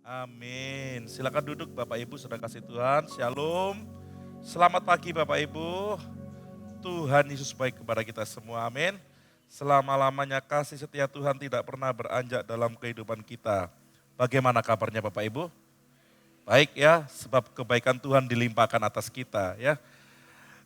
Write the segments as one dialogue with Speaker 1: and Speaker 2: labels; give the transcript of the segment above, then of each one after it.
Speaker 1: Amin. Silakan duduk Bapak Ibu, sudah kasih Tuhan. Shalom. Selamat pagi Bapak Ibu. Tuhan Yesus baik kepada kita semua. Amin. Selama-lamanya kasih setia Tuhan tidak pernah beranjak dalam kehidupan kita. Bagaimana kabarnya Bapak Ibu? Baik ya, sebab kebaikan Tuhan dilimpahkan atas kita ya.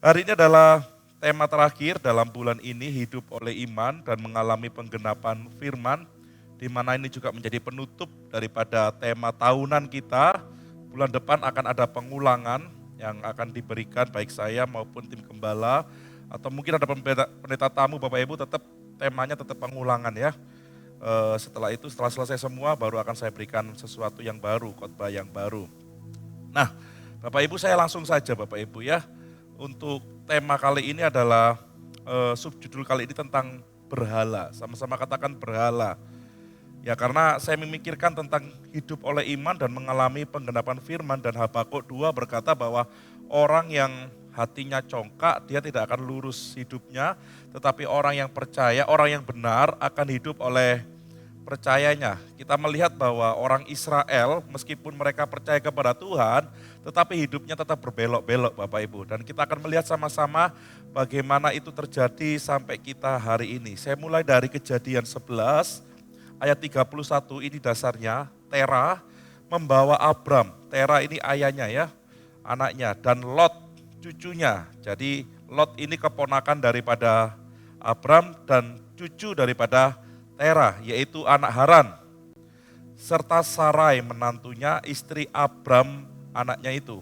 Speaker 1: Hari ini adalah tema terakhir dalam bulan ini, hidup oleh iman dan mengalami penggenapan firman, di mana ini juga menjadi penutup daripada tema tahunan kita. Bulan depan akan ada pengulangan yang akan diberikan baik saya maupun tim gembala, atau mungkin ada pendeta tamu Bapak Ibu, tetap temanya tetap pengulangan ya. Setelah selesai semua baru akan saya berikan sesuatu yang baru, khotbah yang baru. Nah, Bapak Ibu saya langsung saja Bapak Ibu ya. Untuk tema kali ini adalah subjudul kali ini tentang berhala. Sama-sama katakan berhala. Ya karena saya memikirkan tentang hidup oleh iman dan mengalami penggenapan firman, dan Habakuk 2 berkata bahwa orang yang hatinya congkak dia tidak akan lurus hidupnya, tetapi orang yang percaya, orang yang benar akan hidup oleh percayanya. Kita melihat bahwa orang Israel meskipun mereka percaya kepada Tuhan, tetapi hidupnya tetap berbelok-belok Bapak Ibu. Dan kita akan melihat sama-sama bagaimana itu terjadi sampai kita hari ini. Saya mulai dari Kejadian 11 ayat 31, ini dasarnya. Tera membawa Abram, Tera ini ayahnya ya, anaknya, dan Lot cucunya. Jadi Lot ini keponakan daripada Abram dan cucu daripada Tera, yaitu anak Haran, serta Sarai menantunya, istri Abram anaknya itu.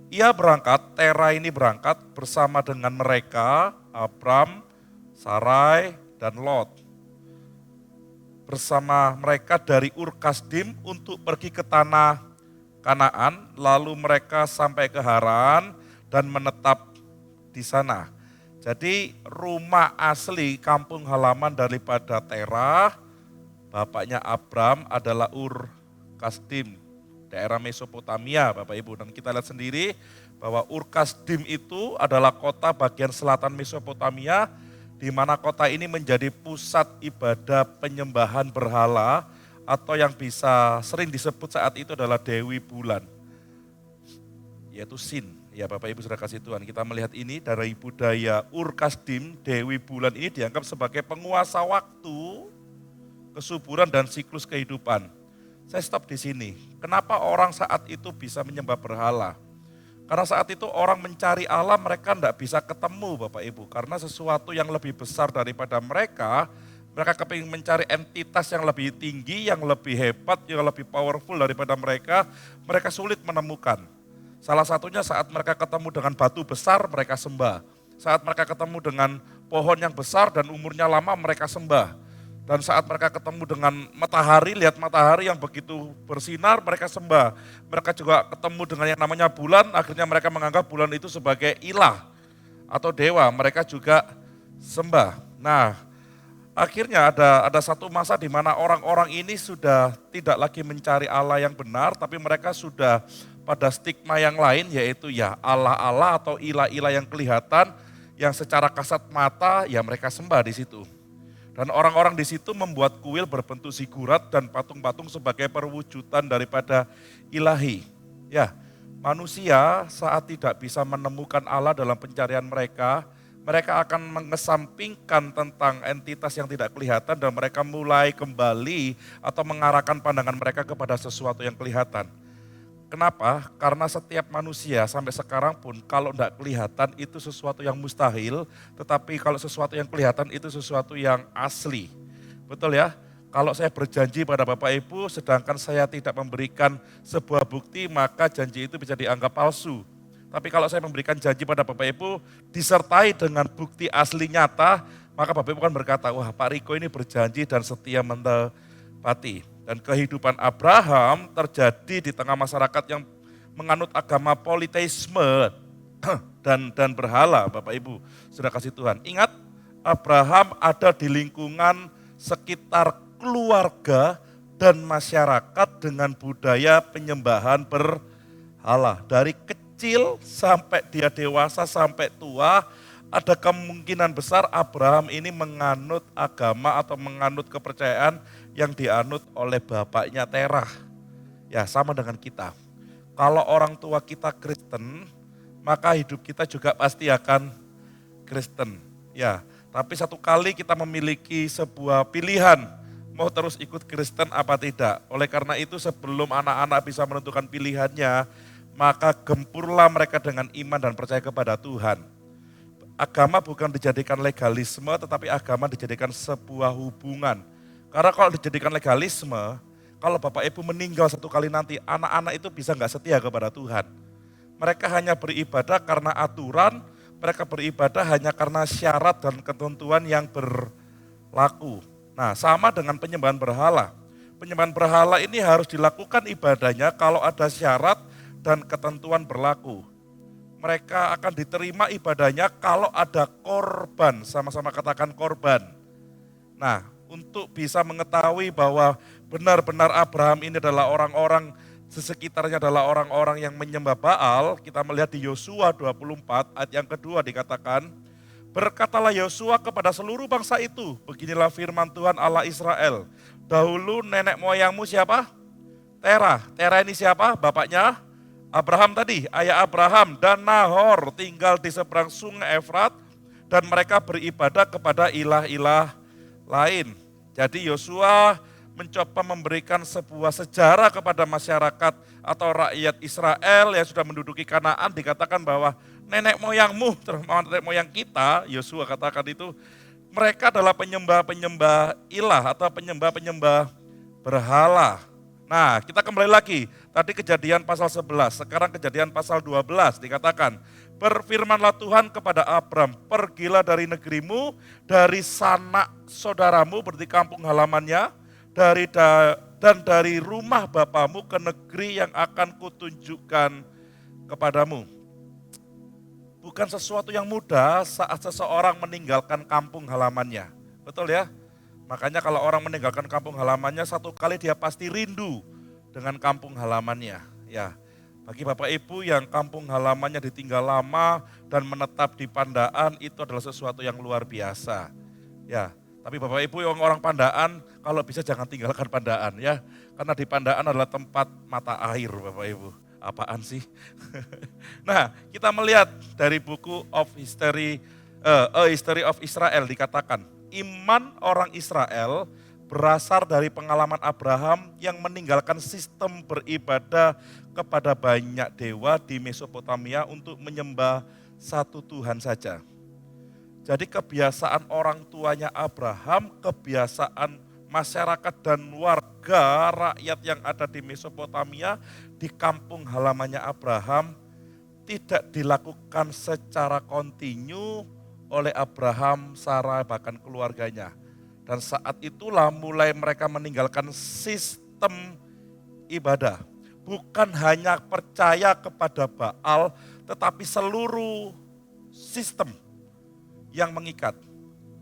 Speaker 1: Ia berangkat, Tera ini berangkat bersama dengan mereka, Abram, Sarai, dan Lot. Bersama mereka dari Ur Kasdim untuk pergi ke tanah Kanaan, lalu mereka sampai ke Haran dan menetap di sana. Jadi rumah asli kampung halaman daripada Terah, bapaknya Abram adalah Ur Kasdim, daerah Mesopotamia Bapak Ibu. Dan kita lihat sendiri bahwa Ur Kasdim itu adalah kota bagian selatan Mesopotamia, di mana kota ini menjadi pusat ibadah penyembahan berhala, atau yang bisa sering disebut saat itu adalah Dewi Bulan, yaitu Sin. Ya Bapak Ibu sudah kasih Tuhan, kita melihat ini dari budaya Ur Kasdim, Dewi Bulan ini dianggap sebagai penguasa waktu, kesuburan dan siklus kehidupan. Saya stop di sini. Kenapa orang saat itu bisa menyembah berhala? Karena saat itu orang mencari Allah, mereka tidak bisa ketemu Bapak Ibu. Karena sesuatu yang lebih besar daripada mereka kepingin mencari entitas yang lebih tinggi, yang lebih hebat, yang lebih powerful daripada mereka sulit menemukan. Salah satunya saat mereka ketemu dengan batu besar, mereka sembah. Saat mereka ketemu dengan pohon yang besar dan umurnya lama, mereka sembah. Dan saat mereka ketemu dengan matahari, lihat matahari yang begitu bersinar, mereka sembah. Mereka juga ketemu dengan yang namanya bulan, akhirnya mereka menganggap bulan itu sebagai ilah atau dewa, mereka juga sembah. Nah, akhirnya ada satu masa di mana orang-orang ini sudah tidak lagi mencari Allah yang benar, tapi mereka sudah pada stigma yang lain, yaitu ya Allah-Allah atau ilah-ilah yang kelihatan, yang secara kasat mata ya mereka sembah di situ. Dan orang-orang di situ membuat kuil berbentuk zigurat dan patung-patung sebagai perwujudan daripada ilahi. Ya, manusia saat tidak bisa menemukan Allah dalam pencarian mereka akan mengesampingkan tentang entitas yang tidak kelihatan dan mereka mulai kembali atau mengarahkan pandangan mereka kepada sesuatu yang kelihatan. Kenapa? Karena setiap manusia sampai sekarang pun kalau tidak kelihatan itu sesuatu yang mustahil, tetapi kalau sesuatu yang kelihatan itu sesuatu yang asli. Betul ya? Kalau saya berjanji pada Bapak Ibu sedangkan saya tidak memberikan sebuah bukti, maka janji itu bisa dianggap palsu. Tapi kalau saya memberikan janji pada Bapak Ibu disertai dengan bukti asli nyata, maka Bapak Ibu kan berkata, wah Pak Riko ini berjanji dan setia menepati. Dan kehidupan Abraham terjadi di tengah masyarakat yang menganut agama politeisme dan berhala, Bapak Ibu sudah kasih Tuhan. Ingat, Abraham ada di lingkungan sekitar keluarga dan masyarakat dengan budaya penyembahan berhala. Dari kecil sampai dia dewasa sampai tua, ada kemungkinan besar Abraham ini menganut agama atau menganut kepercayaan yang dianut oleh bapaknya Terah, Ya, sama dengan kita. Kalau orang tua kita Kristen, maka hidup kita juga pasti akan Kristen. Ya, tapi satu kali kita memiliki sebuah pilihan, mau terus ikut Kristen apa tidak. Oleh karena itu sebelum anak-anak bisa menentukan pilihannya, maka gempurlah mereka dengan iman dan percaya kepada Tuhan. Agama bukan dijadikan legalisme, tetapi agama dijadikan sebuah hubungan. Karena kalau dijadikan legalisme, kalau Bapak Ibu meninggal satu kali nanti, anak-anak itu bisa nggak setia kepada Tuhan. Mereka hanya beribadah karena aturan, mereka beribadah hanya karena syarat dan ketentuan yang berlaku. Nah, sama dengan penyembahan berhala. Penyembahan berhala ini harus dilakukan ibadahnya kalau ada syarat dan ketentuan berlaku. Mereka akan diterima ibadahnya kalau ada korban, sama-sama katakan korban. Nah, untuk bisa mengetahui bahwa benar-benar Abraham ini adalah orang-orang sekitarnya adalah orang-orang yang menyembah Baal, kita melihat di Yosua 24 ayat yang kedua dikatakan, berkatalah Yosua kepada seluruh bangsa itu, beginilah firman Tuhan Allah Israel, dahulu nenek moyangmu siapa? Terah. Terah ini siapa? Bapaknya Abraham tadi, ayah Abraham dan Nahor tinggal di seberang sungai Efrat dan mereka beribadah kepada ilah-ilah lain. Jadi Yosua mencoba memberikan sebuah sejarah kepada masyarakat atau rakyat Israel yang sudah menduduki Kanaan, dikatakan bahwa nenek moyangmu, terutama nenek moyang kita, Yosua katakan itu, mereka adalah penyembah-penyembah ilah atau penyembah-penyembah berhala. Nah, kita kembali lagi, tadi Kejadian pasal 11, sekarang Kejadian pasal 12 dikatakan, berfirmanlah Tuhan kepada Abram, pergilah dari negerimu, dari sanak saudaramu, berarti kampung halamannya, dan dari rumah bapamu ke negeri yang akan kutunjukkan kepadamu. Bukan sesuatu yang mudah saat seseorang meninggalkan kampung halamannya. Betul ya? Makanya kalau orang meninggalkan kampung halamannya, satu kali dia pasti rindu dengan kampung halamannya. Ya. Bagi Bapak Ibu yang kampung halamannya ditinggal lama dan menetap di Pandaan, itu adalah sesuatu yang luar biasa. Ya, tapi Bapak Ibu yang orang Pandaan, kalau bisa jangan tinggalkan Pandaan ya. Karena di Pandaan adalah tempat mata air Bapak Ibu. Apaan sih? Nah, kita melihat dari buku History of Israel dikatakan, iman orang Israel berasal dari pengalaman Abraham yang meninggalkan sistem beribadah kepada banyak dewa di Mesopotamia untuk menyembah satu Tuhan saja. Jadi kebiasaan orang tuanya Abraham, kebiasaan masyarakat dan warga rakyat yang ada di Mesopotamia, di kampung halamannya Abraham, tidak dilakukan secara kontinu oleh Abraham, Sarah, bahkan keluarganya. Dan saat itulah mulai mereka meninggalkan sistem ibadah. Bukan hanya percaya kepada Baal, tetapi seluruh sistem yang mengikat.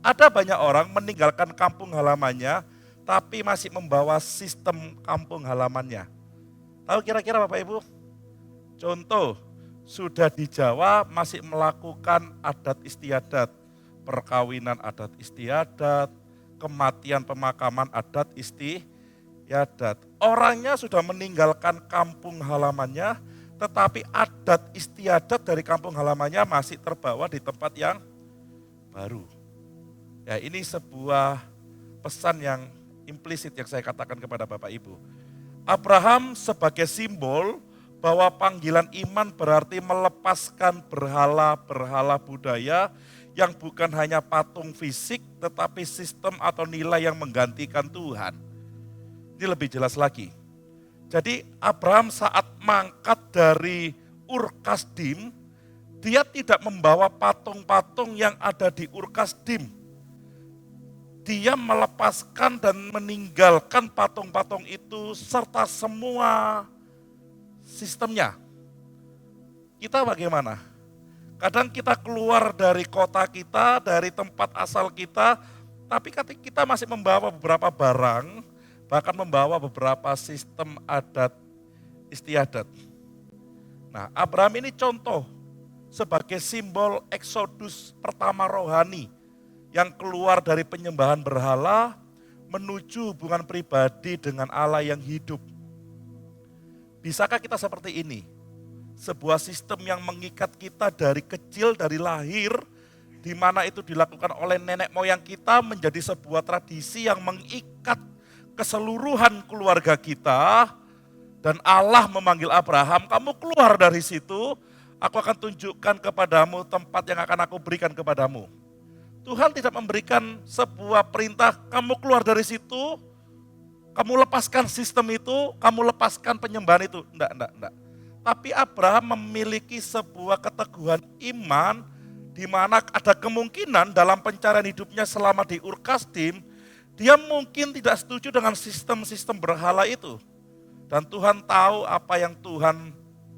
Speaker 1: Ada banyak orang meninggalkan kampung halamannya, tapi masih membawa sistem kampung halamannya. Tahu kira-kira Bapak Ibu? Contoh, sudah di Jawa masih melakukan adat istiadat, perkawinan adat istiadat, kematian pemakaman adat istiadat. Orangnya sudah meninggalkan kampung halamannya, tetapi adat istiadat dari kampung halamannya masih terbawa di tempat yang baru. Ya, ini sebuah pesan yang implisit yang saya katakan kepada Bapak Ibu. Abraham sebagai simbol bahwa panggilan iman berarti melepaskan berhala-berhala budaya yang bukan hanya patung fisik tetapi sistem atau nilai yang menggantikan Tuhan. Ini lebih jelas lagi. Jadi Abraham saat mangkat dari Ur Kasdim, dia tidak membawa patung-patung yang ada di Ur Kasdim. Dia melepaskan dan meninggalkan patung-patung itu serta semua sistemnya. Kita bagaimana? Kadang kita keluar dari kota kita, dari tempat asal kita, tapi kita masih membawa beberapa barang, bahkan membawa beberapa sistem adat istiadat. Nah, Abraham ini contoh sebagai simbol eksodus pertama rohani yang keluar dari penyembahan berhala menuju hubungan pribadi dengan Allah yang hidup. Bisakah kita seperti ini? Sebuah sistem yang mengikat kita dari kecil, dari lahir, di mana itu dilakukan oleh nenek moyang kita menjadi sebuah tradisi yang mengikat keseluruhan keluarga kita. Dan Allah memanggil Abraham, kamu keluar dari situ, aku akan tunjukkan kepadamu tempat yang akan aku berikan kepadamu. Tuhan tidak memberikan sebuah perintah, kamu keluar dari situ, kamu lepaskan sistem itu, kamu lepaskan penyembahan itu. Enggak. Tapi Abraham memiliki sebuah keteguhan iman, di mana ada kemungkinan dalam pencarian hidupnya selama di Ur Kasdim, dia mungkin tidak setuju dengan sistem-sistem berhala itu. Dan Tuhan tahu apa yang Tuhan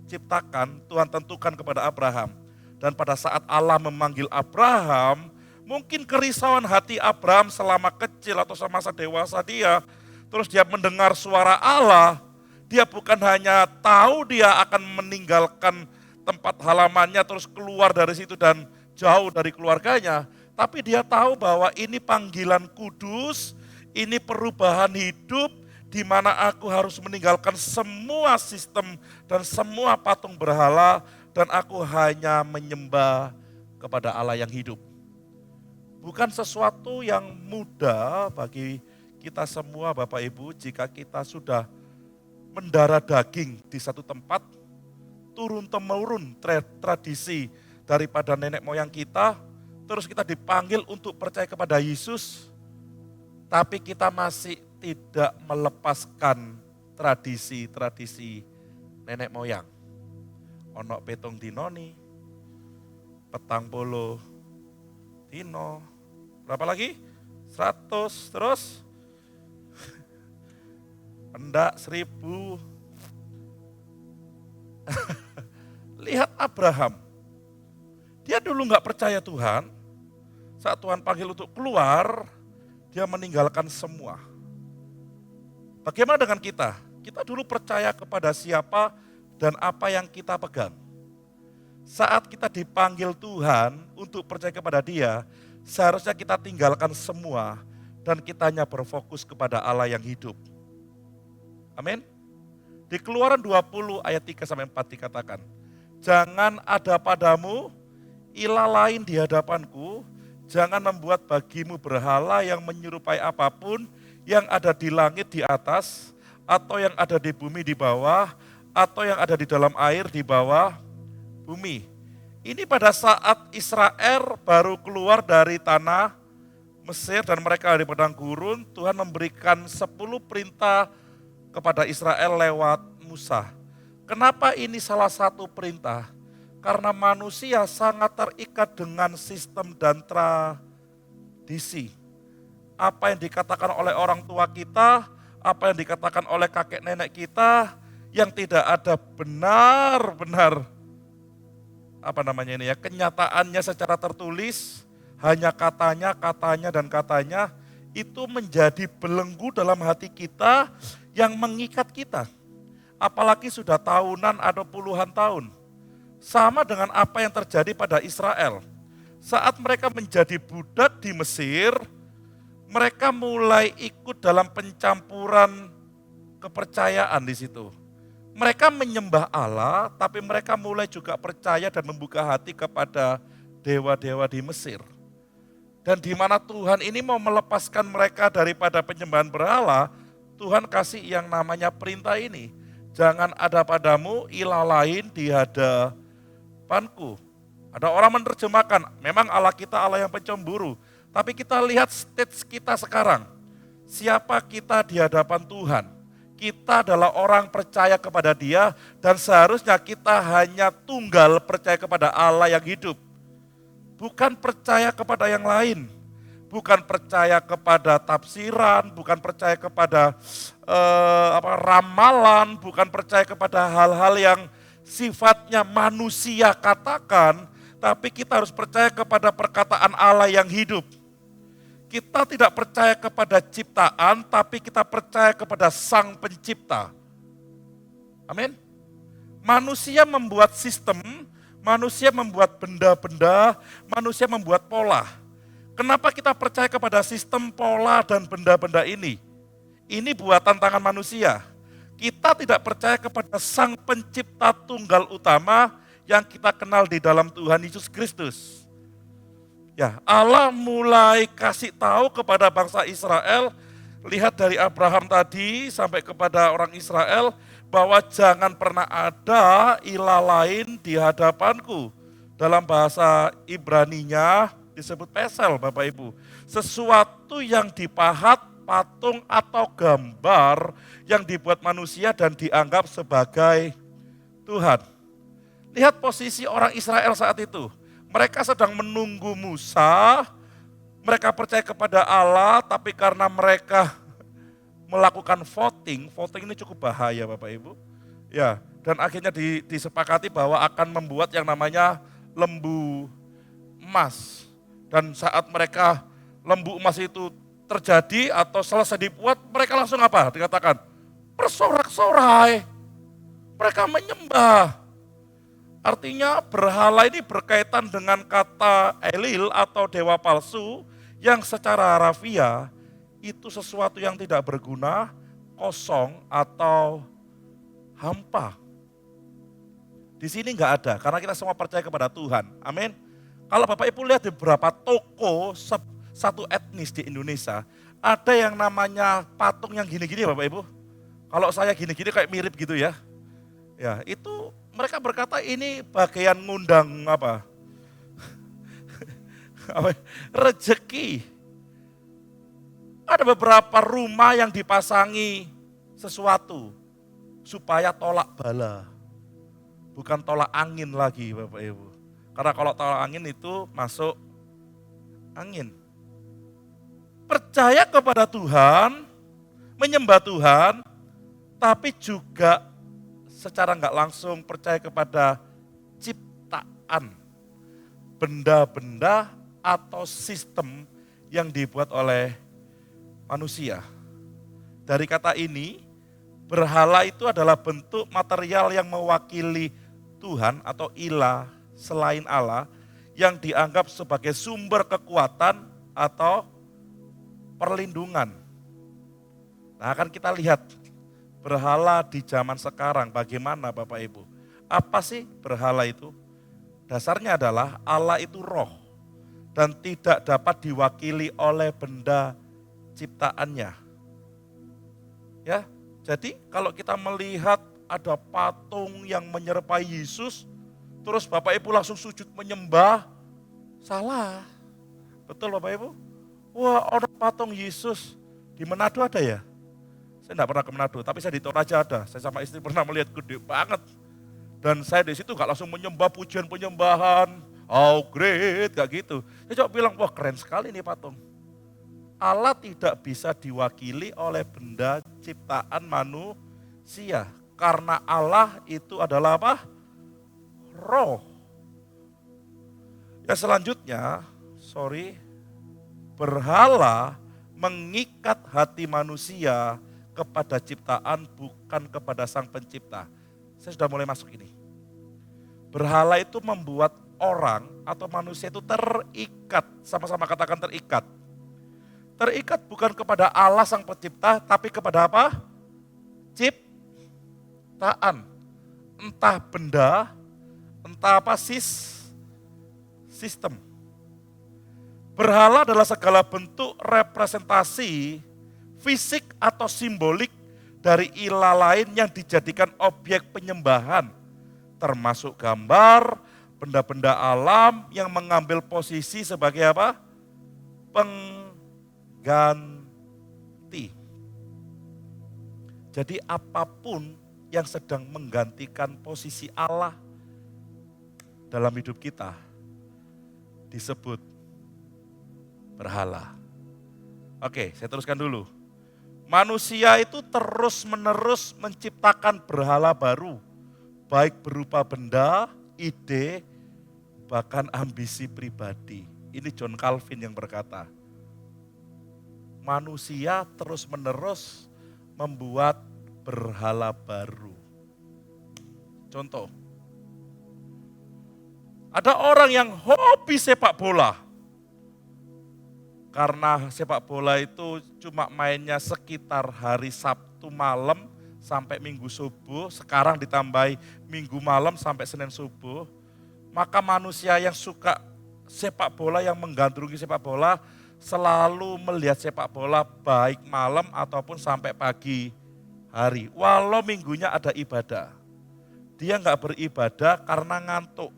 Speaker 1: ciptakan, Tuhan tentukan kepada Abraham. Dan pada saat Allah memanggil Abraham, mungkin kerisauan hati Abraham selama kecil atau semasa dewasa dia, terus dia mendengar suara Allah, dia bukan hanya tahu dia akan meninggalkan tempat halamannya terus keluar dari situ dan jauh dari keluarganya, tapi dia tahu bahwa ini panggilan kudus, ini perubahan hidup, di mana aku harus meninggalkan semua sistem dan semua patung berhala, dan aku hanya menyembah kepada Allah yang hidup. Bukan sesuatu yang mudah bagi kita semua Bapak Ibu jika kita sudah mendarah daging di satu tempat, turun-temurun tradisi daripada nenek moyang kita, terus kita dipanggil untuk percaya kepada Yesus, tapi kita masih tidak melepaskan tradisi-tradisi nenek moyang. Onok petong dinoni, petang polo dino, berapa lagi? 100, terus pendak 1000. Lihat Abraham, dia dulu gak percaya Tuhan, saat Tuhan panggil untuk keluar, dia meninggalkan semua. Bagaimana dengan kita? Kita dulu percaya kepada siapa dan apa yang kita pegang. Saat kita dipanggil Tuhan untuk percaya kepada Dia, seharusnya kita tinggalkan semua dan kita hanya berfokus kepada Allah yang hidup. Amin. Di Keluaran 20 ayat 3-4 dikatakan, jangan ada padamu ilah lain di hadapanku, jangan membuat bagimu berhala yang menyerupai apapun yang ada di langit di atas, atau yang ada di bumi di bawah, atau yang ada di dalam air di bawah bumi. Ini pada saat Israel baru keluar dari tanah Mesir dan mereka di padang gurun, Tuhan memberikan 10 perintah kepada Israel lewat Musa. Kenapa ini salah satu perintah? Karena manusia sangat terikat dengan sistem dan tradisi. Apa yang dikatakan oleh orang tua kita, apa yang dikatakan oleh kakek nenek kita, yang tidak ada benar-benar kenyataannya secara tertulis, hanya katanya, itu menjadi belenggu dalam hati kita yang mengikat kita. Apalagi sudah tahunan atau puluhan tahun. Sama dengan apa yang terjadi pada Israel. Saat mereka menjadi budak di Mesir, mereka mulai ikut dalam pencampuran kepercayaan di situ. Mereka menyembah Allah, tapi mereka mulai juga percaya dan membuka hati kepada dewa-dewa di Mesir. Dan di mana Tuhan ini mau melepaskan mereka daripada penyembahan berhala, Tuhan kasih yang namanya perintah ini. Jangan ada padamu ilah lain di hadapanku. Ada orang menerjemahkan, memang Allah kita Allah yang pencemburu. Tapi kita lihat stage kita sekarang. Siapa kita di hadapan Tuhan? Kita adalah orang percaya kepada Dia dan seharusnya kita hanya tunggal percaya kepada Allah yang hidup. Bukan percaya kepada yang lain. Bukan percaya kepada tafsiran, bukan percaya kepada ramalan, bukan percaya kepada hal-hal yang sifatnya manusia katakan, tapi kita harus percaya kepada perkataan Allah yang hidup. Kita tidak percaya kepada ciptaan, tapi kita percaya kepada Sang Pencipta. Amin. Manusia membuat sistem, manusia membuat benda-benda, manusia membuat pola. Kenapa kita percaya kepada sistem, pola, dan benda-benda ini? Ini buatan tangan manusia. Kita tidak percaya kepada Sang Pencipta Tunggal Utama yang kita kenal di dalam Tuhan Yesus Kristus. Ya, Allah mulai kasih tahu kepada bangsa Israel, lihat dari Abraham tadi sampai kepada orang Israel, bahwa jangan pernah ada ilah lain di hadapanku. Dalam bahasa Ibraninya disebut pesel, Bapak Ibu. Sesuatu yang dipahat, patung atau gambar yang dibuat manusia dan dianggap sebagai Tuhan. Lihat posisi orang Israel saat itu. Mereka sedang menunggu Musa, mereka percaya kepada Allah, tapi karena mereka melakukan voting ini cukup bahaya Bapak Ibu. Ya, dan akhirnya disepakati bahwa akan membuat yang namanya lembu emas. Dan saat mereka lembu emas itu terjadi atau selesai dibuat, mereka langsung apa? Dikatakan bersorak-sorai. Mereka menyembah. Artinya berhala ini berkaitan dengan kata Elil atau dewa palsu yang secara harafiah itu sesuatu yang tidak berguna, kosong atau hampa. Di sini enggak ada, karena kita semua percaya kepada Tuhan. Amin. Kalau Bapak Ibu lihat di beberapa toko satu etnis di Indonesia, ada yang namanya patung yang gini-gini Bapak Ibu. Kalau saya gini-gini kayak mirip gitu ya. Ya, itu mereka berkata ini bagian ngundang apa? Rezeki. Ada beberapa rumah yang dipasangi sesuatu supaya tolak bala. Bukan tolak angin lagi Bapak Ibu. Karena kalau tolak angin itu masuk angin. Percaya kepada Tuhan, menyembah Tuhan, tapi juga secara enggak langsung percaya kepada ciptaan. Benda-benda atau sistem yang dibuat oleh manusia. Dari kata ini, berhala itu adalah bentuk material yang mewakili Tuhan atau ilah selain Allah yang dianggap sebagai sumber kekuatan atau perlindungan. Nah, akan kita lihat berhala di zaman sekarang bagaimana Bapak Ibu. Apa sih berhala itu? Dasarnya adalah Allah itu roh dan tidak dapat diwakili oleh benda ciptaannya. Ya, jadi kalau kita melihat ada patung yang menyerupai Yesus, terus Bapak Ibu langsung sujud menyembah, salah. Betul Bapak Ibu? Wah, orang patung Yesus di Manado ada ya? Saya enggak pernah ke Manado, tapi saya di Toraja ada. Saya sama istri pernah melihat gede banget. Dan saya di situ enggak langsung menyembah pujian penyembahan, oh great, kayak gitu. Saya coba bilang, wah keren sekali nih patung. Allah tidak bisa diwakili oleh benda ciptaan manusia. Karena Allah itu adalah apa? Roh. Ya selanjutnya, berhala mengikat hati manusia kepada ciptaan bukan kepada Sang Pencipta. Saya sudah mulai masuk ini. Berhala itu membuat orang atau manusia itu terikat, sama-sama katakan terikat. Terikat bukan kepada Allah Sang Pencipta, tapi kepada apa? Ciptaan. Entah benda, entah apa sistem. Berhala adalah segala bentuk representasi fisik atau simbolik dari ilah lain yang dijadikan objek penyembahan. Termasuk gambar, benda-benda alam yang mengambil posisi sebagai apa? Pengganti. Jadi apapun yang sedang menggantikan posisi Allah dalam hidup kita disebut berhala. Oke, saya teruskan dulu. Manusia itu terus-menerus menciptakan berhala baru, baik berupa benda, ide, bahkan ambisi pribadi. Ini John Calvin yang berkata. Manusia terus-menerus membuat berhala baru. Contoh, ada orang yang hobi sepak bola. Karena sepak bola itu cuma mainnya sekitar hari Sabtu malam sampai Minggu subuh, sekarang ditambahi Minggu malam sampai Senin subuh, maka manusia yang suka sepak bola, yang menggandrungi sepak bola, selalu melihat sepak bola baik malam ataupun sampai pagi hari. Walau minggunya ada ibadah. Dia nggak beribadah karena ngantuk.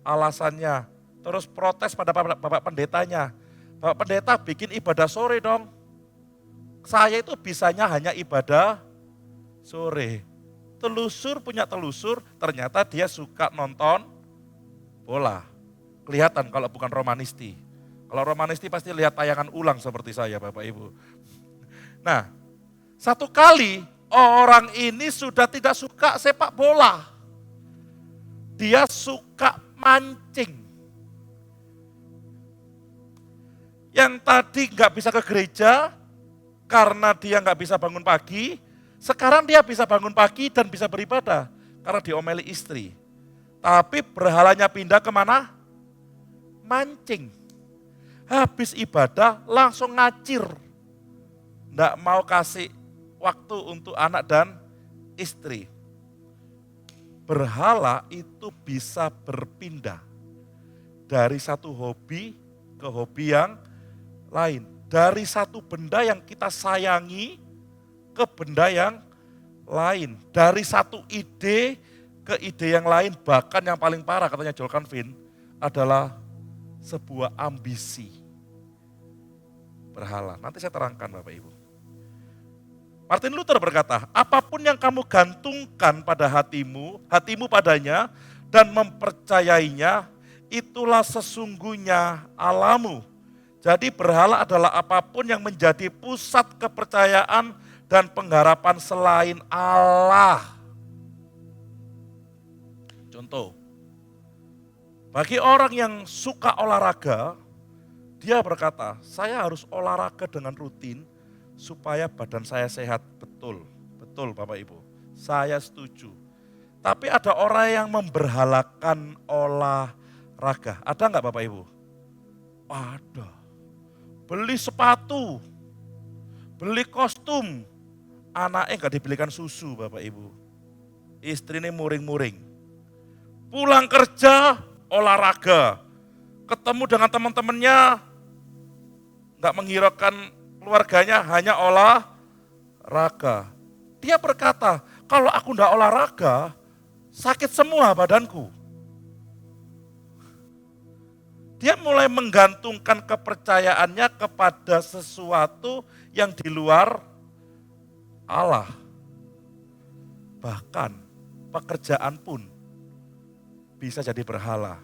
Speaker 1: Alasannya, terus protes pada Bapak Pendetanya. Bapak Pendeta bikin ibadah sore dong. Saya itu bisanya hanya ibadah sore. Telusur punya telusur, ternyata dia suka nonton bola. Kelihatan kalau bukan romanisti. Kalau romanisti pasti lihat tayangan ulang seperti saya Bapak Ibu. Nah, satu kali orang ini sudah tidak suka sepak bola. Dia suka mancing. Yang tadi nggak bisa ke gereja karena dia nggak bisa bangun pagi, sekarang dia bisa bangun pagi dan bisa beribadah karena diomeli istri. Tapi berhalanya pindah kemana? Mancing. Habis ibadah langsung ngacir. Nggak mau kasih waktu untuk anak dan istri. Berhala itu bisa berpindah dari satu hobi ke hobi yang lain. Dari satu benda yang kita sayangi ke benda yang lain. Dari satu ide ke ide yang lain. Bahkan yang paling parah katanya Joel Calvin adalah sebuah ambisi. Berhala. Nanti saya terangkan Bapak Ibu. Martin Luther berkata, apapun yang kamu gantungkan pada hatimu padanya dan mempercayainya, itulah sesungguhnya Allahmu. Jadi berhala adalah apapun yang menjadi pusat kepercayaan dan pengharapan selain Allah. Contoh, bagi orang yang suka olahraga, dia berkata, saya harus olahraga dengan rutin supaya badan saya sehat. Betul, betul Bapak Ibu, saya setuju. Tapi ada orang yang memberhalakan olahraga. Ada enggak Bapak Ibu? Ada. Beli sepatu, beli kostum, anaknya enggak dibelikan susu Bapak Ibu. Istrinya muring-muring. Pulang kerja, olahraga. Ketemu dengan teman-temannya, enggak menghiraukan keluarganya, hanya olahraga. Dia berkata, kalau aku enggak olahraga, sakit semua badanku. Dia mulai menggantungkan kepercayaannya kepada sesuatu yang di luar Allah. Bahkan pekerjaan pun bisa jadi berhala.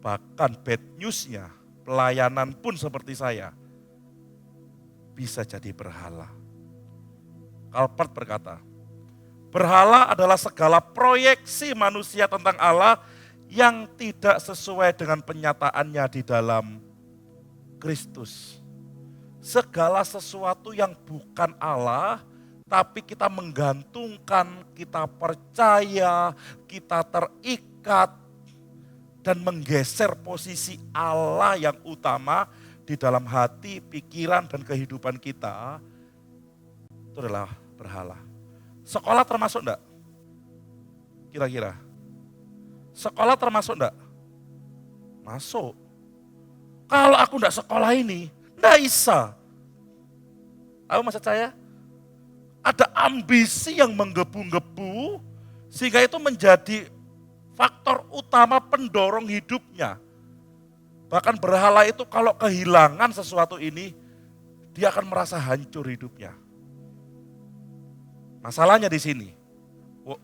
Speaker 1: Bahkan bad news-nya, pelayanan pun seperti saya, bisa jadi berhala. Calvert berkata, berhala adalah segala proyeksi manusia tentang Allah yang tidak sesuai dengan penyataannya di dalam Kristus. Segala sesuatu yang bukan Allah, tapi kita menggantungkan, kita percaya, kita terikat, dan menggeser posisi Allah yang utama di dalam hati, pikiran, dan kehidupan kita, itu adalah berhala. Sekolah termasuk enggak? Kira-kira. Sekolah termasuk enggak? Masuk. Kalau aku enggak sekolah ini, enggak bisa. Tahu maksud saya? Ada ambisi yang menggebu-gebu, sehingga itu menjadi faktor utama pendorong hidupnya. Bahkan berhala itu kalau kehilangan sesuatu ini, dia akan merasa hancur hidupnya. Masalahnya di sini,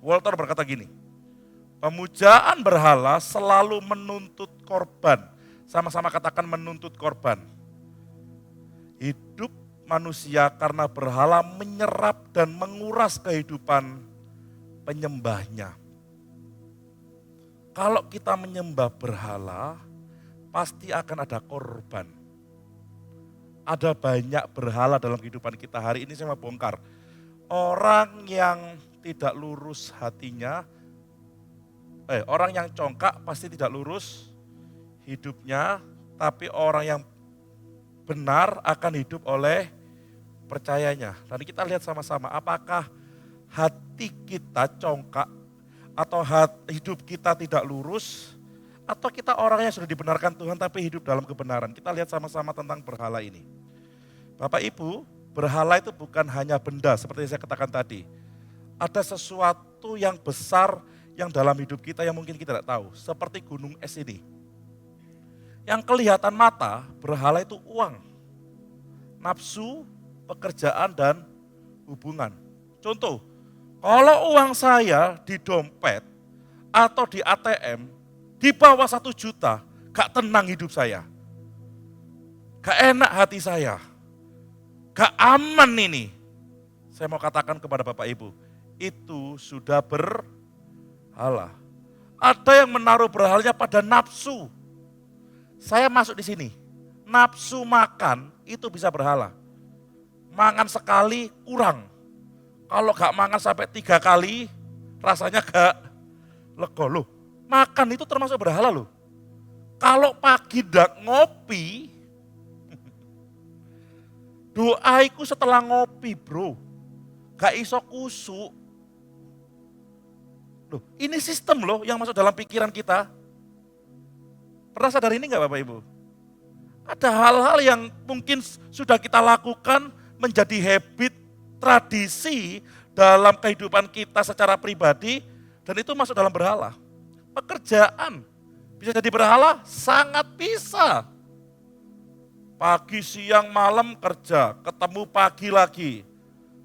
Speaker 1: Walter berkata gini, pemujaan berhala selalu menuntut korban. Sama-sama katakan menuntut korban. Hidup manusia karena berhala menyerap dan menguras kehidupan penyembahnya. Kalau kita menyembah berhala, pasti akan ada korban. Ada banyak berhala dalam kehidupan kita. Hari ini saya mau bongkar. Orang yang tidak lurus hatinya, orang yang congkak pasti tidak lurus hidupnya, tapi orang yang benar akan hidup oleh percayanya. Nanti kita lihat sama-sama apakah hati kita congkak, atau hidup kita tidak lurus, atau kita orang yang sudah dibenarkan Tuhan tapi hidup dalam kebenaran. Kita lihat sama-sama tentang berhala ini. Bapak Ibu, berhala itu bukan hanya benda seperti yang saya katakan tadi. Ada sesuatu yang besar yang dalam hidup kita yang mungkin kita tidak tahu. Seperti gunung es ini. Yang kelihatan mata, berhala itu uang, nafsu, pekerjaan, dan hubungan. Contoh, kalau uang saya di dompet atau di ATM di bawah 1 juta, gak tenang hidup saya. Gak enak hati saya. Gak aman ini. Saya mau katakan kepada Bapak Ibu, itu sudah berhala. Ada yang menaruh berhalanya pada nafsu. Saya masuk di sini. Nafsu makan itu bisa berhala. Mangan sekali kurang. Kalau gak makan sampai 3 kali, rasanya gak lega loh. Makan itu termasuk berhala loh. Kalau pagi gak ngopi, doaiku setelah ngopi bro, gak iso kusuk. Loh, ini sistem loh yang masuk dalam pikiran kita. Pernah sadar ini gak Bapak Ibu? Ada hal-hal yang mungkin sudah kita lakukan menjadi habit, tradisi dalam kehidupan kita secara pribadi, dan itu masuk dalam berhala. Pekerjaan bisa jadi berhala, sangat bisa. Pagi, siang, malam kerja, ketemu pagi lagi.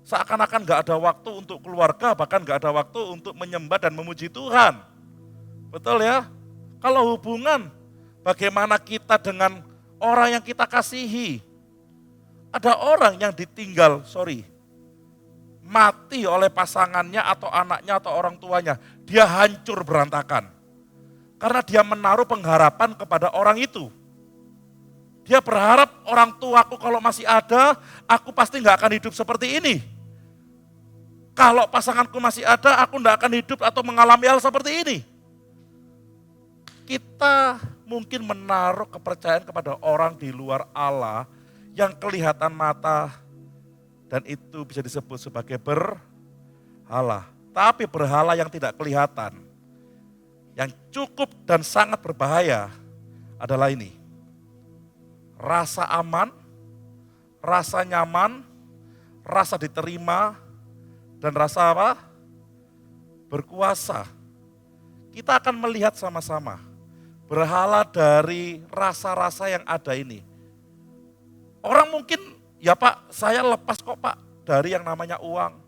Speaker 1: Seakan-akan gak ada waktu untuk keluarga, bahkan gak ada waktu untuk menyembah dan memuji Tuhan. Betul ya? Kalau hubungan, bagaimana kita dengan orang yang kita kasihi? Ada orang yang ditinggal, mati oleh pasangannya atau anaknya atau orang tuanya. Dia hancur berantakan. Karena dia menaruh pengharapan kepada orang itu. Dia berharap orang tuaku kalau masih ada, aku pasti gak akan hidup seperti ini. Kalau pasanganku masih ada, aku gak akan hidup atau mengalami hal seperti ini. Kita mungkin menaruh kepercayaan kepada orang di luar Allah yang kelihatan mata, dan itu bisa disebut sebagai berhala. Tapi berhala yang tidak kelihatan, yang cukup dan sangat berbahaya adalah ini. Rasa aman, rasa nyaman, rasa diterima, dan rasa apa? Berkuasa. Kita akan melihat sama-sama berhala dari rasa-rasa yang ada ini. Orang mungkin, ya Pak, saya lepas kok Pak dari yang namanya uang.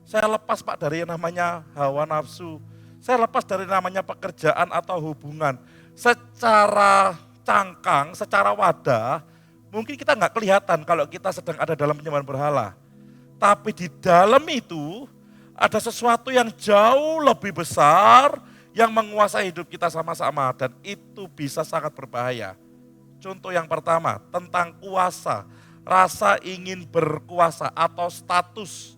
Speaker 1: Saya lepas Pak dari yang namanya hawa nafsu. Saya lepas dari namanya pekerjaan atau hubungan. Secara cangkang, secara wadah, mungkin kita nggak kelihatan kalau kita sedang ada dalam penyembahan berhala. Tapi di dalam itu ada sesuatu yang jauh lebih besar yang menguasai hidup kita sama-sama, dan itu bisa sangat berbahaya. Contoh yang pertama, tentang kuasa. Rasa ingin berkuasa atau status.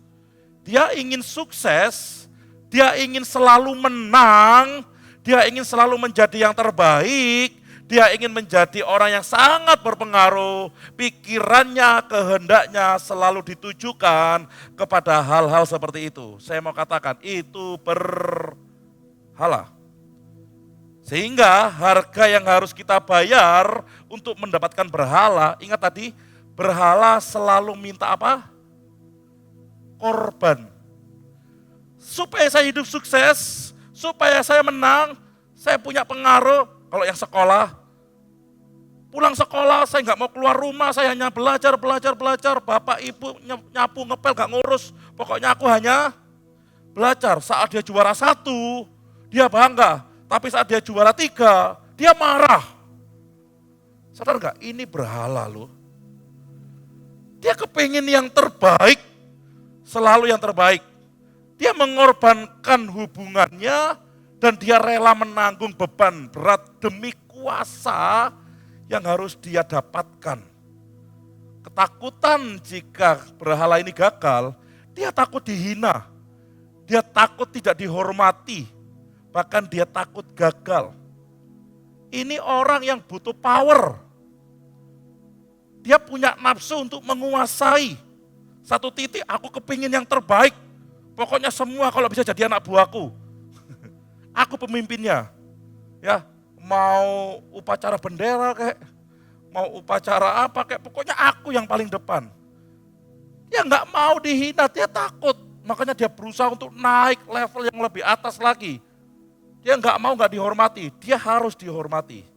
Speaker 1: Dia ingin sukses, dia ingin selalu menang, dia ingin selalu menjadi yang terbaik, dia ingin menjadi orang yang sangat berpengaruh. Pikirannya, kehendaknya selalu ditujukan kepada hal-hal seperti itu. Saya mau katakan, itu berhala. Sehingga harga yang harus kita bayar untuk mendapatkan berhala, ingat tadi, berhala selalu minta apa? Korban. Supaya saya hidup sukses, supaya saya menang, saya punya pengaruh. Kalau yang sekolah, pulang sekolah saya nggak mau keluar rumah, saya hanya belajar. Bapak ibu nyapu ngepel gak ngurus, pokoknya aku hanya belajar. Saat dia juara 1, dia bangga. Tapi saat dia juara 3, dia marah. Sadar gak? Ini berhala loh. Dia kepingin yang terbaik, selalu yang terbaik. Dia mengorbankan hubungannya dan dia rela menanggung beban berat demi kuasa yang harus dia dapatkan. Ketakutan jika berhala ini gagal, dia takut dihina. Dia takut tidak dihormati. Bahkan dia takut gagal. Ini orang yang butuh power. Dia punya nafsu untuk menguasai. Satu titik, aku kepingin yang terbaik. Pokoknya semua kalau bisa jadi anak buahku. Aku pemimpinnya. Ya, mau upacara bendera kayak, mau upacara apa kayak, pokoknya aku yang paling depan. Dia nggak mau dihina, dia takut. Makanya dia berusaha untuk naik level yang lebih atas lagi. Dia nggak dihormati, dia harus dihormati.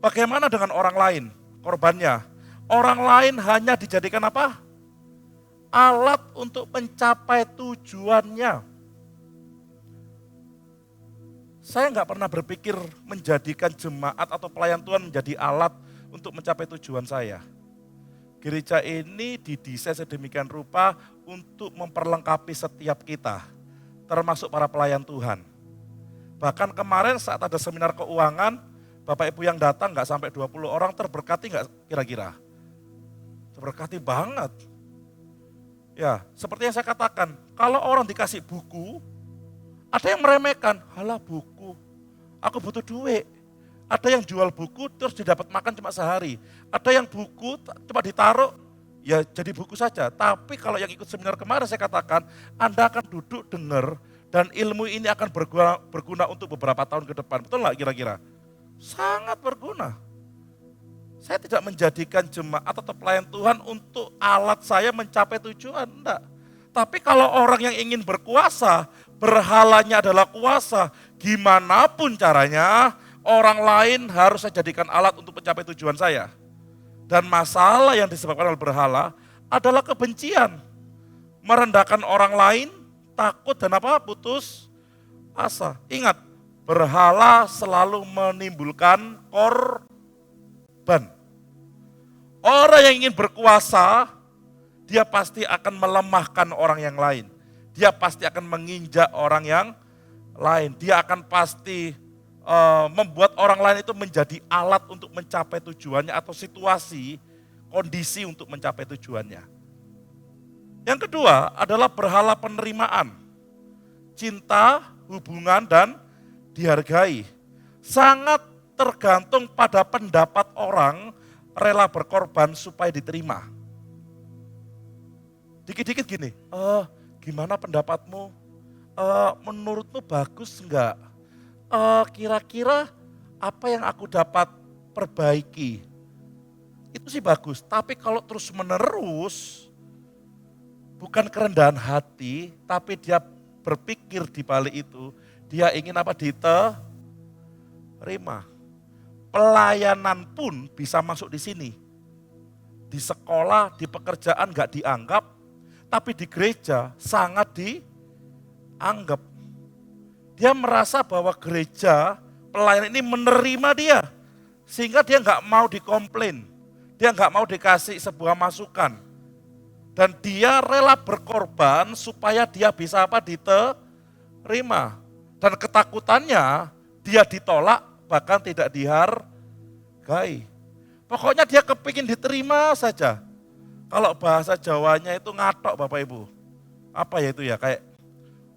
Speaker 1: Bagaimana dengan orang lain, korbannya? Orang lain hanya dijadikan apa? Alat untuk mencapai tujuannya. Saya nggak pernah berpikir menjadikan jemaat atau pelayan Tuhan menjadi alat untuk mencapai tujuan saya. Gereja ini didesain sedemikian rupa untuk memperlengkapi setiap kita, termasuk para pelayan Tuhan. Bahkan kemarin saat ada seminar keuangan, Bapak Ibu yang datang nggak sampai 20 orang, terberkati nggak kira-kira? Terberkati banget. Ya, seperti yang saya katakan, kalau orang dikasih buku, ada yang meremehkan, halah buku, aku butuh duit. Ada yang jual buku terus didapat makan cuma sehari. Ada yang buku cuma ditaruh, ya jadi buku saja. Tapi kalau yang ikut seminar kemarin saya katakan, Anda akan duduk dengar dan ilmu ini akan berguna untuk beberapa tahun ke depan. Betul nggak kira-kira? Sangat berguna. Saya tidak menjadikan jemaat atau pelayan Tuhan untuk alat saya mencapai tujuan, enggak. Tapi kalau orang yang ingin berkuasa, berhalanya adalah kuasa, gimana pun caranya, orang lain harus saya jadikan alat untuk mencapai tujuan saya. Dan masalah yang disebabkan oleh berhala adalah kebencian. Merendahkan orang lain, takut dan apa? Putus asa. Ingat, berhala selalu menimbulkan korban. Orang yang ingin berkuasa, dia pasti akan melemahkan orang yang lain. Dia pasti akan menginjak orang yang lain. Dia akan pasti membuat orang lain itu menjadi alat untuk mencapai tujuannya atau situasi, kondisi untuk mencapai tujuannya. Yang kedua adalah berhala penerimaan. Cinta, hubungan, dan dihargai. Sangat tergantung pada pendapat orang rela berkorban supaya diterima. Dikit-dikit gini, gimana pendapatmu? Menurutmu bagus enggak? Kira-kira apa yang aku dapat perbaiki? Itu sih bagus, tapi kalau terus menerus, bukan kerendahan hati, tapi dia berpikir di balik itu, dia ingin apa? Diterima. Pelayanan pun bisa masuk di sini. Di sekolah, di pekerjaan gak dianggap, tapi di gereja sangat dianggap. Dia merasa bahwa gereja, pelayan ini menerima dia. Sehingga dia gak mau dikomplain. Dia gak mau dikasih sebuah masukan. Dan dia rela berkorban supaya dia bisa apa? Diterima. Dan ketakutannya dia ditolak, bahkan tidak dihargai. Pokoknya dia kepingin diterima saja. Kalau bahasa Jawanya itu ngatok Bapak Ibu. Apa ya itu ya, kayak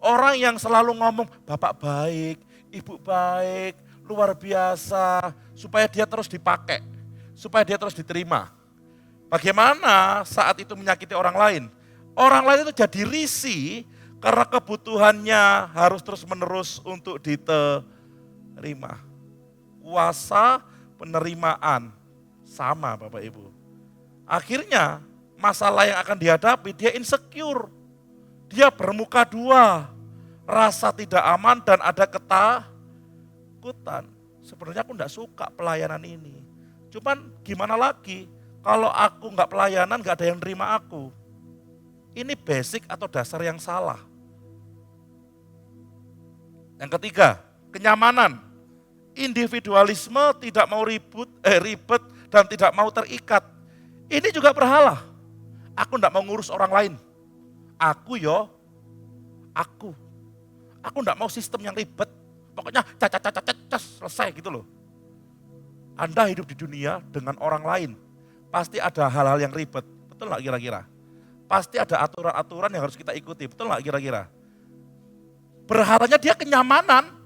Speaker 1: orang yang selalu ngomong, Bapak baik, Ibu baik, luar biasa. Supaya dia terus dipakai, supaya dia terus diterima. Bagaimana saat itu menyakiti orang lain? Orang lain itu jadi risih karena kebutuhannya harus terus menerus untuk diterima. Kuasa penerimaan sama Bapak Ibu. Akhirnya masalah yang akan dihadapi, dia insecure. Dia bermuka dua, rasa tidak aman dan ada ketakutan. Sebenarnya aku enggak suka pelayanan ini. Cuman gimana lagi, kalau aku enggak pelayanan enggak ada yang nerima aku. Ini basic atau dasar yang salah. Yang ketiga, kenyamanan. Individualisme, tidak mau ribet dan tidak mau terikat. Ini juga berhala. Aku enggak mau ngurus orang lain. Aku enggak mau sistem yang ribet. Pokoknya selesai gitu loh. Anda hidup di dunia dengan orang lain. Pasti ada hal-hal yang ribet. Betul enggak kira-kira? Pasti ada aturan-aturan yang harus kita ikuti. Betul enggak kira-kira? Berhalanya dia kenyamanan.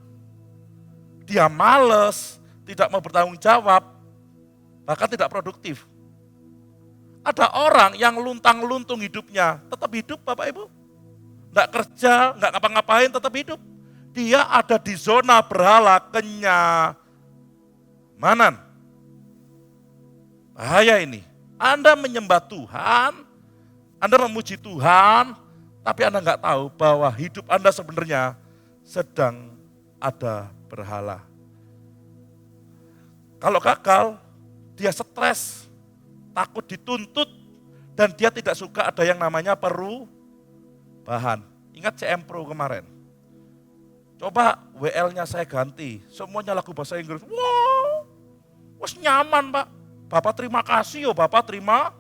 Speaker 1: Dia males, tidak mau bertanggung jawab, bahkan tidak produktif. Ada orang yang luntang-luntung hidupnya, tetap hidup Bapak Ibu. enggak kerja, enggak ngapa-ngapain, tetap hidup. Dia ada di zona berhala kenyamanan. Bahaya ini. Anda menyembah Tuhan, Anda memuji Tuhan, tapi Anda enggak tahu bahwa hidup Anda sebenarnya sedang ada berhala. Kalau gagal, dia stres, takut dituntut, dan dia tidak suka ada yang namanya perubahan. Ingat CM Pro kemarin. Coba WL-nya saya ganti, semuanya lagu bahasa Inggris. Wow, wes nyaman Pak. Bapak terima kasih, Bapak terima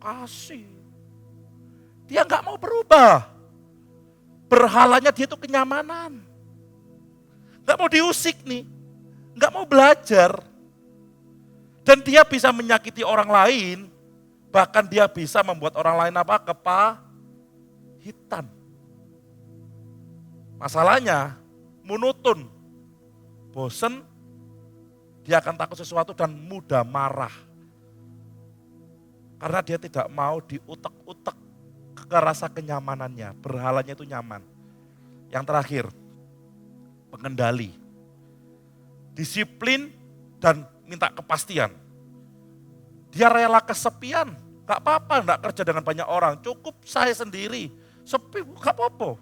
Speaker 1: kasih. Dia nggak mau berubah. Berhalanya dia itu kenyamanan. Nggak mau diusik nih, nggak mau belajar. Dan dia bisa menyakiti orang lain, bahkan dia bisa membuat orang lain apa? Kepahitan. Masalahnya, monoton, bosen, dia akan takut sesuatu dan mudah marah. Karena dia tidak mau diutek-utek ke rasa kenyamanannya, berhalanya itu nyaman. Yang terakhir, pengendali. Disiplin dan minta kepastian. Dia rela kesepian, gak apa-apa gak kerja dengan banyak orang, cukup saya sendiri, sepi gak apa-apa.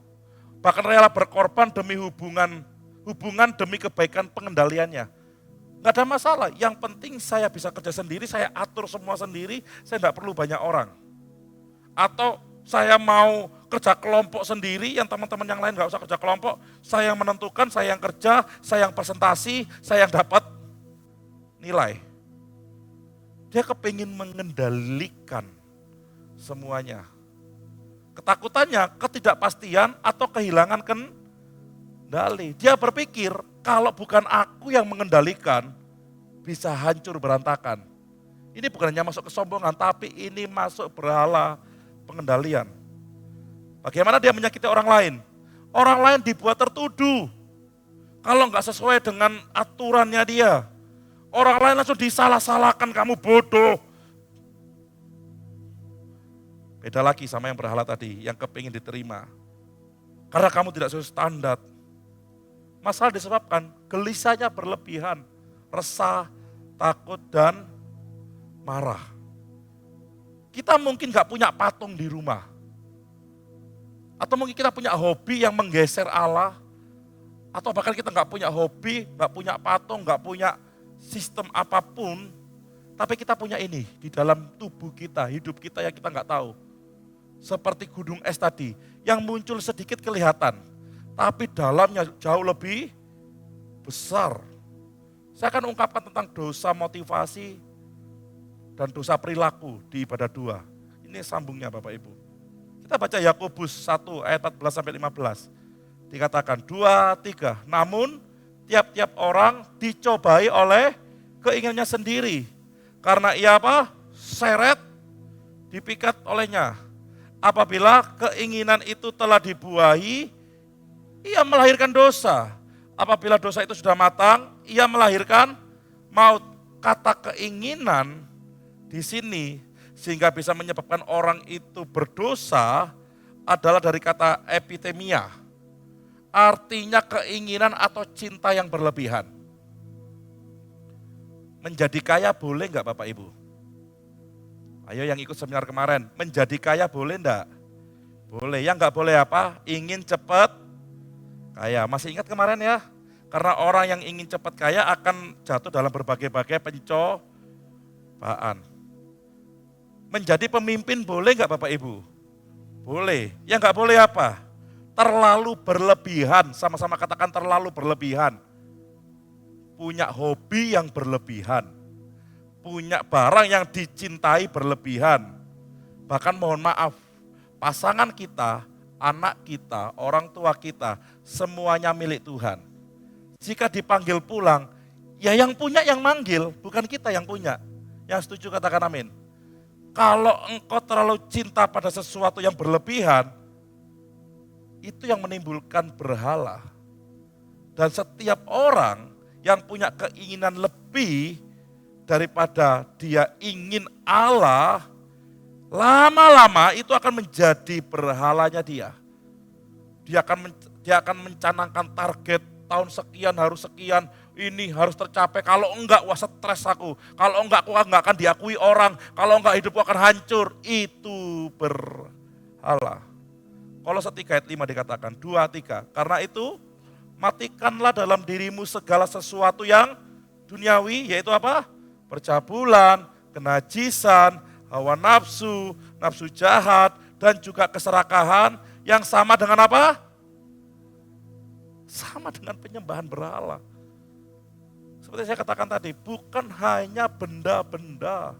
Speaker 1: Bahkan rela berkorban demi hubungan demi kebaikan pengendaliannya. Gak ada masalah, yang penting saya bisa kerja sendiri, saya atur semua sendiri, saya gak perlu banyak orang. Atau saya mau kerja kelompok sendiri, yang teman-teman yang lain gak usah kerja kelompok, saya yang menentukan, saya yang kerja, saya yang presentasi, saya yang dapat nilai. Dia kepingin mengendalikan semuanya. Ketakutannya, ketidakpastian atau kehilangan kendali. Dia berpikir kalau bukan aku yang mengendalikan, bisa hancur berantakan. Ini bukan hanya masuk kesombongan, tapi ini masuk berhala pengendalian. Bagaimana dia menyakiti orang lain? Orang lain dibuat tertuduh. Kalau nggak sesuai dengan aturannya dia, orang lain langsung disalah-salahkan, kamu bodoh. Beda lagi sama yang berhala tadi, yang kepingin diterima. Karena kamu tidak sesuai standar. Masalah disebabkan gelisahnya berlebihan, resah, takut, dan marah. Kita mungkin gak punya patung di rumah. Atau mungkin kita punya hobi yang menggeser Allah. Atau bahkan kita gak punya hobi, gak punya patung, gak punya sistem apapun. Tapi kita punya ini di dalam tubuh kita, hidup kita yang kita gak tahu. Seperti gunung es tadi, yang muncul sedikit kelihatan, tapi dalamnya jauh lebih besar. Saya akan ungkapkan tentang dosa motivasi dan dosa perilaku di ibadah 2. Ini sambungnya Bapak Ibu. Kita baca Yakobus 1 ayat 14 sampai 15. Dikatakan 2, 3. Namun tiap-tiap orang dicobai oleh keinginannya sendiri. Karena ia apa? Seret, dipikat olehnya. Apabila keinginan itu telah dibuahi, ia melahirkan dosa. Apabila dosa itu sudah matang, ia melahirkan maut. Kata keinginan di sini sehingga bisa menyebabkan orang itu berdosa adalah dari kata epitemia. Artinya keinginan atau cinta yang berlebihan. Menjadi kaya boleh enggak Bapak Ibu? Ayo yang ikut seminar kemarin, menjadi kaya boleh enggak? Boleh, yang enggak boleh apa? Ingin cepat kaya. Masih ingat kemarin ya? Karena orang yang ingin cepat kaya akan jatuh dalam berbagai-bagai pencobaan. Menjadi pemimpin boleh enggak Bapak Ibu? Boleh. Yang enggak boleh apa? Terlalu berlebihan, sama-sama katakan terlalu berlebihan. Punya hobi yang berlebihan. Punya barang yang dicintai berlebihan. Bahkan mohon maaf, pasangan kita, anak kita, orang tua kita, semuanya milik Tuhan. Jika dipanggil pulang, ya yang punya yang manggil, bukan kita yang punya. Yang setuju katakan amin. Kalau engkau terlalu cinta pada sesuatu yang berlebihan, itu yang menimbulkan berhala. Dan setiap orang yang punya keinginan lebih daripada dia ingin Allah, lama-lama itu akan menjadi berhalanya dia. Dia akan mencanangkan target tahun sekian harus sekian, ini harus tercapai. Kalau enggak, wah stres aku. Kalau enggak, aku enggak akan diakui orang. Kalau enggak, hidupku akan hancur. Itu berhala. Kolose 3 ayat 5 dikatakan, 2-3. Karena itu, matikanlah dalam dirimu segala sesuatu yang duniawi, yaitu apa? Percabulan, kenajisan, hawa nafsu, nafsu jahat, dan juga keserakahan yang sama dengan apa? Sama dengan penyembahan berhala. Seperti saya katakan tadi, bukan hanya benda-benda,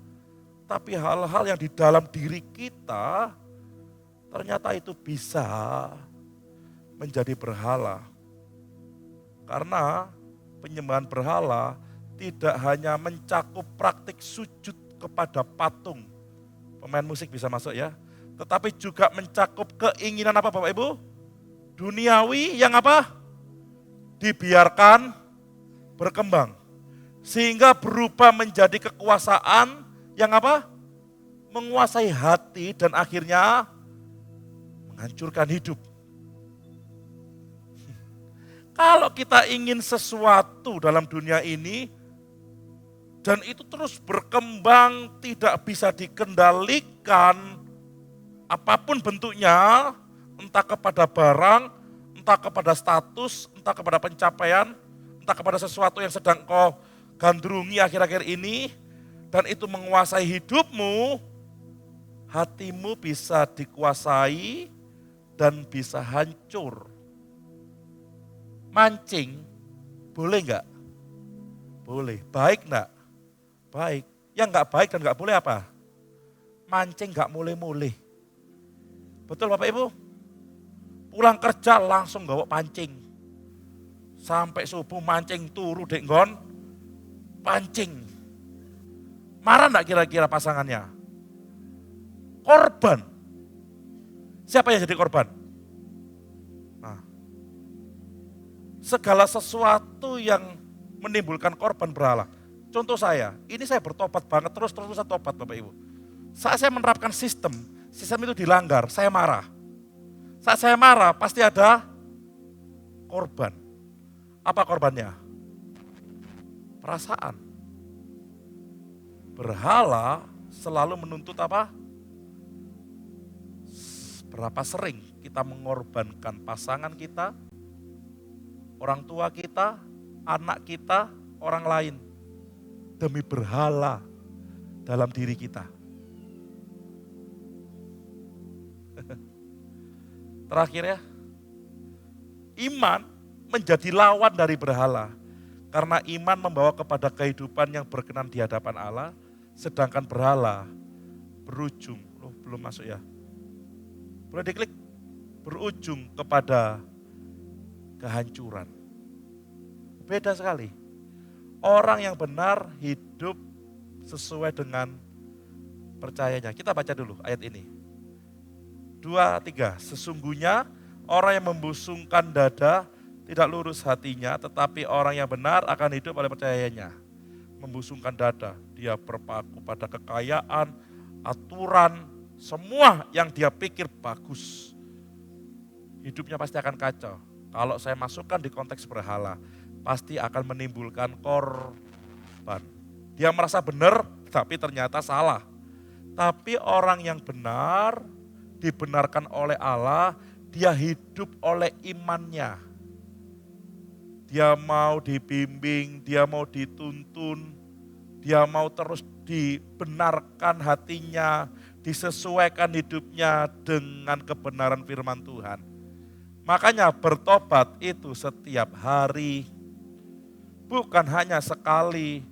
Speaker 1: tapi hal-hal yang di dalam diri kita, ternyata itu bisa menjadi berhala. Karena penyembahan berhala tidak hanya mencakup praktik sujud kepada patung. Pemain musik bisa masuk ya. Tetapi juga mencakup keinginan apa Bapak Ibu? Duniawi yang apa? Dibiarkan berkembang. Sehingga berubah menjadi kekuasaan yang apa? Menguasai hati dan akhirnya menghancurkan hidup. Kalau kita ingin sesuatu dalam dunia ini, dan itu terus berkembang, tidak bisa dikendalikan, apapun bentuknya, entah kepada barang, entah kepada status, entah kepada pencapaian, entah kepada sesuatu yang sedang kau gandrungi akhir-akhir ini, dan itu menguasai hidupmu, hatimu bisa dikuasai dan bisa hancur. Mancing, boleh enggak? Boleh. Baik enggak? Baik. Yang enggak baik dan enggak boleh apa? Mancing enggak mulai-mulai. Betul Bapak Ibu? Pulang kerja langsung bawa pancing. Sampai subuh mancing turu dek nggon, pancing. Marah enggak kira-kira pasangannya? Korban. Siapa yang jadi korban? Nah, segala sesuatu yang menimbulkan korban berhala. Contoh saya, ini saya bertobat banget terus-terusan tobat Bapak Ibu. Saat saya menerapkan sistem itu dilanggar, saya marah. Saat saya marah pasti ada korban. Apa korbannya? Perasaan. Berhala selalu menuntut apa? Berapa sering kita mengorbankan pasangan kita, orang tua kita, anak kita, orang lain. Demi berhala dalam diri kita. Terakhir ya, iman menjadi lawan dari berhala. Karena iman membawa kepada kehidupan yang berkenan di hadapan Allah, sedangkan berhala berujung, belum masuk ya. Boleh diklik, berujung kepada kehancuran. Beda sekali. Orang yang benar hidup sesuai dengan percayanya. Kita baca dulu ayat ini. 2-3, sesungguhnya orang yang membusungkan dada tidak lurus hatinya, tetapi orang yang benar akan hidup oleh percayanya. Membusungkan dada, dia berpaku pada kekayaan, aturan, semua yang dia pikir bagus. Hidupnya pasti akan kacau. Kalau saya masukkan di konteks berhala, pasti akan menimbulkan korban. Dia merasa benar, tapi ternyata salah. Tapi orang yang benar, dibenarkan oleh Allah, dia hidup oleh imannya. Dia mau dibimbing, dia mau dituntun, dia mau terus dibenarkan hatinya, disesuaikan hidupnya dengan kebenaran firman Tuhan. Makanya bertobat itu setiap hari, bukan hanya sekali.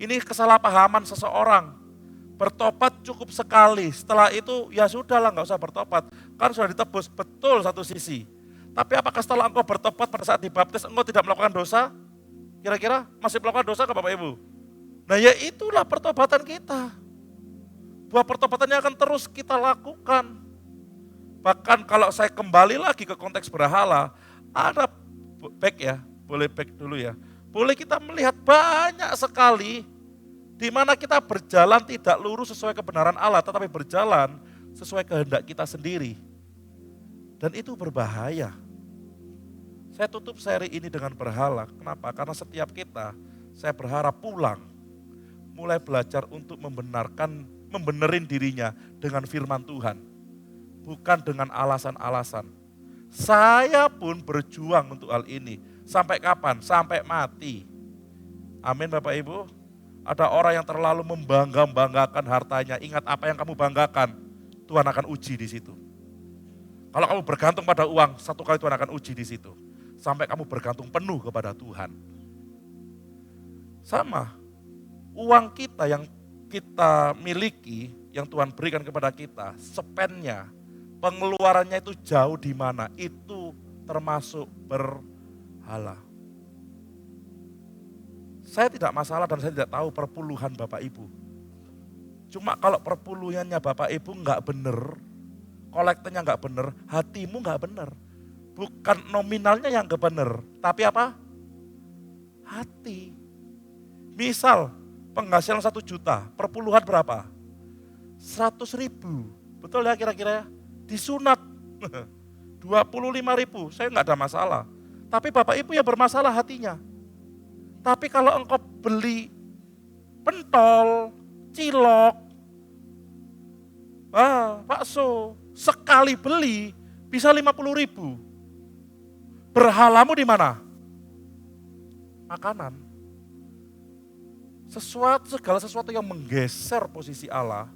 Speaker 1: Ini kesalahpahaman seseorang. Bertobat cukup sekali, setelah itu ya sudahlah nggak usah bertobat. Kan sudah ditebus, betul satu sisi. Tapi apakah setelah engkau bertobat pada saat dibaptis engkau tidak melakukan dosa? Kira-kira masih melakukan dosa ke Bapak Ibu? Nah ya itulah pertobatan kita. Buah pertobatannya akan terus kita lakukan. Bahkan kalau saya kembali lagi ke konteks berhala, ada back ya, boleh back dulu ya. Boleh kita melihat banyak sekali di mana kita berjalan tidak lurus sesuai kebenaran Allah, tetapi berjalan sesuai kehendak kita sendiri. Dan itu berbahaya. Saya tutup seri ini dengan berhala. Kenapa? Karena setiap kita, saya berharap pulang, mulai belajar untuk membenerin dirinya dengan firman Tuhan. Bukan dengan alasan-alasan. Saya pun berjuang untuk hal ini. Sampai kapan? Sampai mati. Amin Bapak Ibu. Ada orang yang terlalu membanggakan hartanya. Ingat apa yang kamu banggakan, Tuhan akan uji di situ. Kalau kamu bergantung pada uang, satu kali Tuhan akan uji di situ. Sampai kamu bergantung penuh kepada Tuhan. Sama, uang kita yang kita miliki, yang Tuhan berikan kepada kita, spendnya, pengeluarannya itu jauh di mana, itu termasuk berhala. Saya tidak masalah dan saya tidak tahu perpuluhan Bapak Ibu. Cuma kalau perpuluhannya Bapak Ibu enggak benar, kolektornya enggak benar, hatimu enggak benar. Bukan nominalnya yang enggak benar, tapi apa? Hati. Misal penghasilan 1 juta, perpuluhan berapa? 100.000, betul ya kira-kira ya? Disunat 25.000, saya enggak ada masalah. Tapi Bapak Ibu yang bermasalah hatinya. Tapi kalau engkau beli pentol, cilok, bakso, sekali beli bisa 50.000. Berhalamu di mana? Makanan. Segala sesuatu yang menggeser posisi Allah,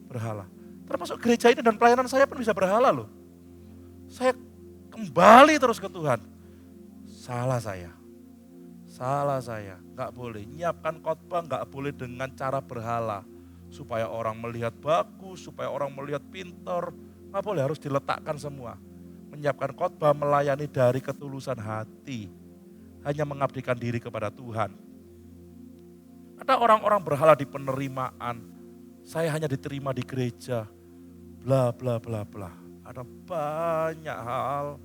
Speaker 1: berhala. Termasuk gereja ini dan pelayanan saya pun bisa berhala loh. Saya kembali terus ke Tuhan. Salah saya, nggak boleh. Nyiapkan khotbah nggak boleh dengan cara berhala. Supaya orang melihat bagus, supaya orang melihat pintar. Nggak boleh, harus diletakkan semua. Menyiapkan khotbah melayani dari ketulusan hati. Hanya mengabdikan diri kepada Tuhan. Ada orang-orang berhala di penerimaan. Saya hanya diterima di gereja. Bla bla bla bla. Ada banyak hal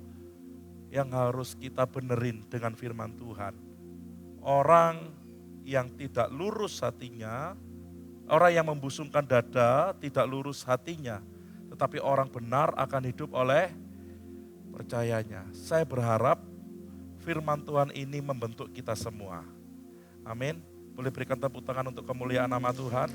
Speaker 1: yang harus kita benerin dengan firman Tuhan. Orang yang tidak lurus hatinya, orang yang membusungkan dada tidak lurus hatinya. Tetapi orang benar akan hidup oleh percayanya. Saya berharap firman Tuhan ini membentuk kita semua. Amin. Boleh berikan tepuk tangan untuk kemuliaan nama Tuhan.